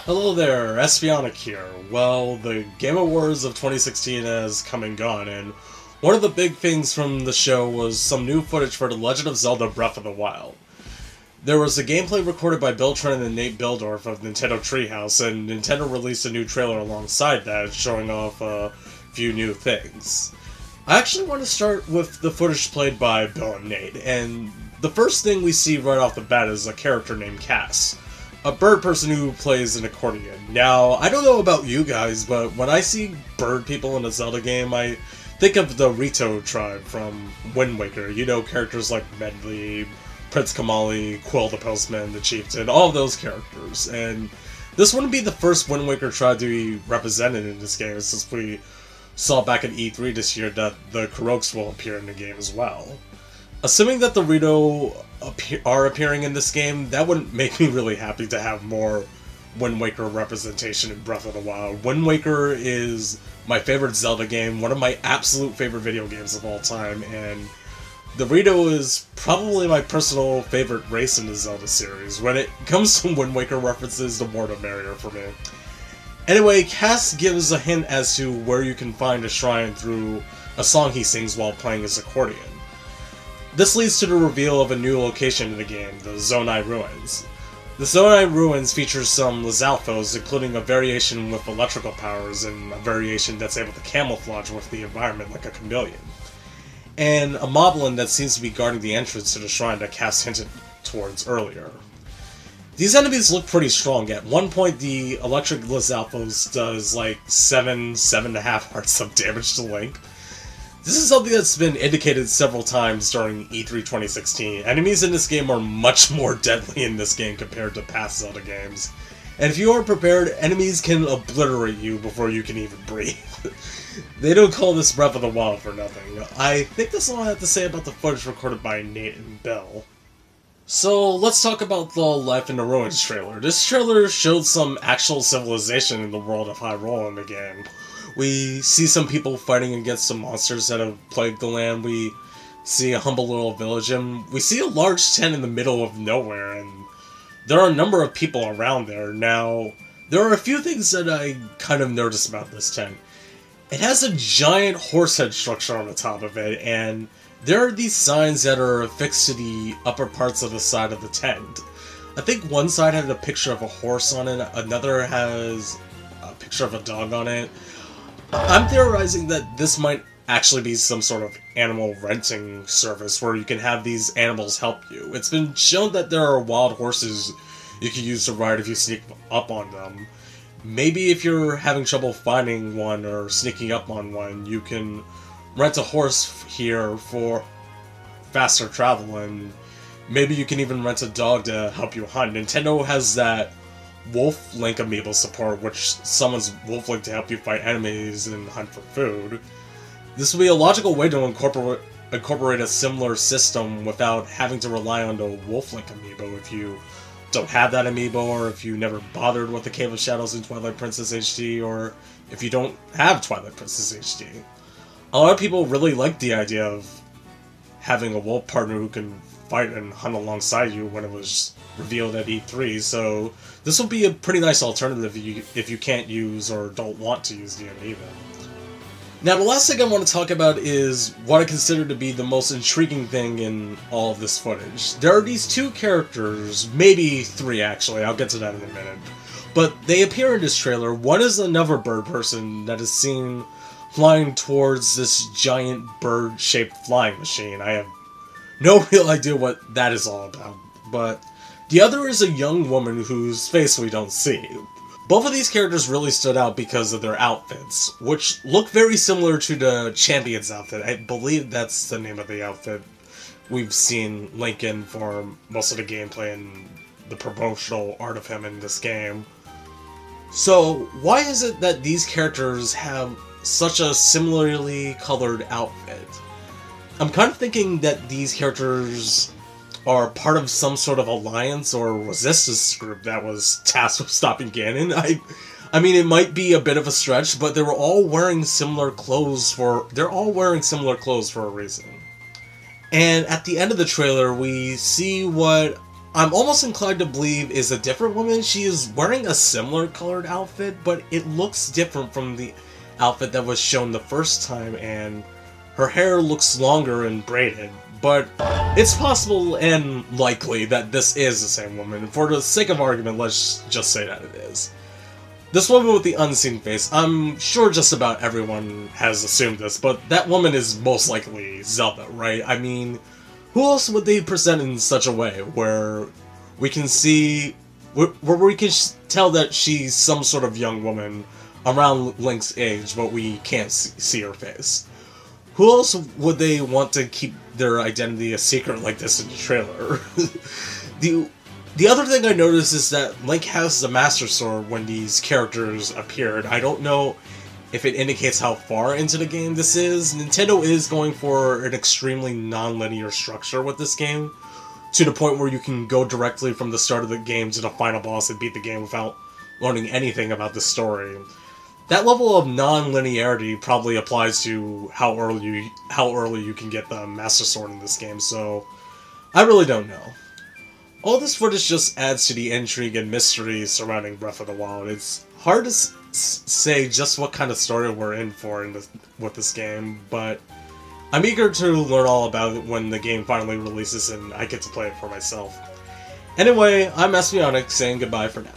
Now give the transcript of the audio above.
Hello there, Espionic here. Well, the Game Awards of 2016 has come and gone, and one of the big things from the show was some new footage for The Legend of Zelda Breath of the Wild. There was a gameplay recorded by Bill Trent and Nate Bildorf of Nintendo Treehouse, and Nintendo released a new trailer alongside that, showing off a few new things. I actually want to start with the footage played by Bill and Nate, and the first thing we see right off the bat is a character named Cass, a bird person who plays an accordion. Now, I don't know about you guys, but when I see bird people in a Zelda game, I think of the Rito tribe from Wind Waker. You know, characters like Medley, Prince Kamali, Quill the Postman, the Chieftain, all of those characters. And this wouldn't be the first Wind Waker tribe to be represented in this game, since we saw back at E3 this year that the Kuroks will appear in the game as well. Assuming that the Rito are appearing in this game, that wouldn't make me really happy to have more Wind Waker representation in Breath of the Wild. Wind Waker is my favorite Zelda game, one of my absolute favorite video games of all time, and the Rito is probably my personal favorite race in the Zelda series. When it comes to Wind Waker references, the more the merrier for me. Anyway, Cass gives a hint as to where you can find a shrine through a song he sings while playing his accordion. This leads to the reveal of a new location in the game, the Zonai Ruins. The Zonai Ruins features some Lizalfos, including a variation with electrical powers and a variation that's able to camouflage with the environment like a chameleon, and a Moblin that seems to be guarding the entrance to the shrine that Cass hinted towards earlier. These enemies look pretty strong. At one point, the electric Lizalfos does like 7.5 hearts of damage to Link. This is something that's been indicated several times during E3 2016. Enemies in this game are much more deadly in this game compared to past Zelda games. And if you aren't prepared, enemies can obliterate you before you can even breathe. They don't call this Breath of the Wild for nothing. I think that's all I have to say about the footage recorded by Nate and Bill. So, let's talk about the Life in the Ruins trailer. This trailer showed some actual civilization in the world of Hyrule in the game. We see some people fighting against some monsters that have plagued the land. We see a humble little village, and we see a large tent in the middle of nowhere, and there are a number of people around there. Now, there are a few things that I kind of noticed about this tent. It has a giant horse head structure on the top of it, and there are these signs that are affixed to the upper parts of the side of the tent. I think one side had a picture of a horse on it, another has a picture of a dog on it. I'm theorizing that this might actually be some sort of animal renting service where you can have these animals help you. It's been shown that there are wild horses you can use to ride if you sneak up on them. Maybe if you're having trouble finding one or sneaking up on one, you can rent a horse here for faster travel, and maybe you can even rent a dog to help you hunt. Nintendo has that Wolf Link amiibo support, which summons Wolf Link to help you fight enemies and hunt for food. This would be a logical way to incorporate a similar system without having to rely on the Wolf Link amiibo if you don't have that amiibo, or if you never bothered with the Cave of Shadows in Twilight Princess HD, or if you don't have Twilight Princess HD. A lot of people really like the idea of having a wolf partner who can fight and hunt alongside you when it was revealed at E3, so this will be a pretty nice alternative if you can't use or don't want to use the amiibo. Now, the last thing I want to talk about is what I consider to be the most intriguing thing in all of this footage. There are these two characters, maybe three actually, I'll get to that in a minute, but they appear in this trailer. One is another bird person that is seen flying towards this giant bird-shaped flying machine. I have no real idea what that is all about, but the other is a young woman whose face we don't see. Both of these characters really stood out because of their outfits, which look very similar to the Champion's outfit. I believe that's the name of the outfit we've seen Link in for most of the gameplay and the promotional art of him in this game. So, why is it that these characters have such a similarly colored outfit? I'm kind of thinking that these characters are part of some sort of alliance or resistance group that was tasked with stopping Ganon. I mean, it might be a bit of a stretch, but they were all wearing similar clothes for a reason. And at the end of the trailer, we see what I'm almost inclined to believe is a different woman. She is wearing a similar colored outfit, but it looks different from the outfit that was shown the first time, and her hair looks longer and braided. But it's possible and likely that this is the same woman. For the sake of argument, let's just say that it is. This woman with the unseen face, I'm sure just about everyone has assumed this, but that woman is most likely Zelda, right? I mean, who else would they present in such a way where we can see, where we can tell that she's some sort of young woman around Link's age, but we can't see her face? Who else would they want to keep their identity a secret like this in the trailer? The other thing I noticed is that Link has the Master Sword when these characters appeared. I don't know if it indicates how far into the game this is. Nintendo is going for an extremely non-linear structure with this game, to the point where you can go directly from the start of the game to the final boss and beat the game without learning anything about the story. That level of non-linearity probably applies to how early you can get the Master Sword in this game, so I really don't know. All this footage just adds to the intrigue and mystery surrounding Breath of the Wild. It's hard to say just what kind of story we're in for with this game, but I'm eager to learn all about it when the game finally releases and I get to play it for myself. Anyway, I'm Espionic saying goodbye for now.